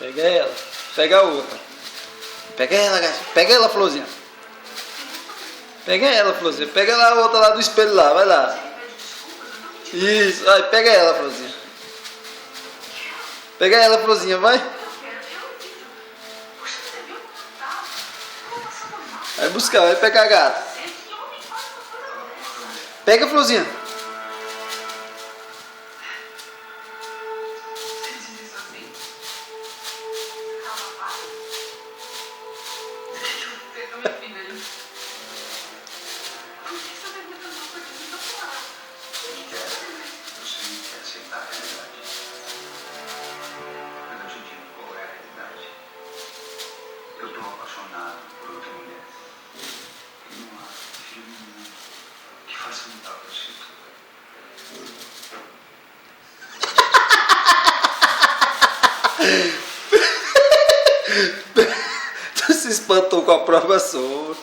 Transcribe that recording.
Pega ela. Pega a outra. Pega ela, gato. Pega ela, Florzinha. Pega ela, Florzinha. Pega lá a outra lá do espelho lá. Vai lá. Isso. Vai, pega ela, Florzinha. Pega ela, Florzinha. Vai. Vai buscar. Vai pegar a gata. Pega, Florzinha. Eu tô apaixonado por outra mulher. E não há filho nenhum que faça mudar o jeito. Tu se espantou com a prova sua.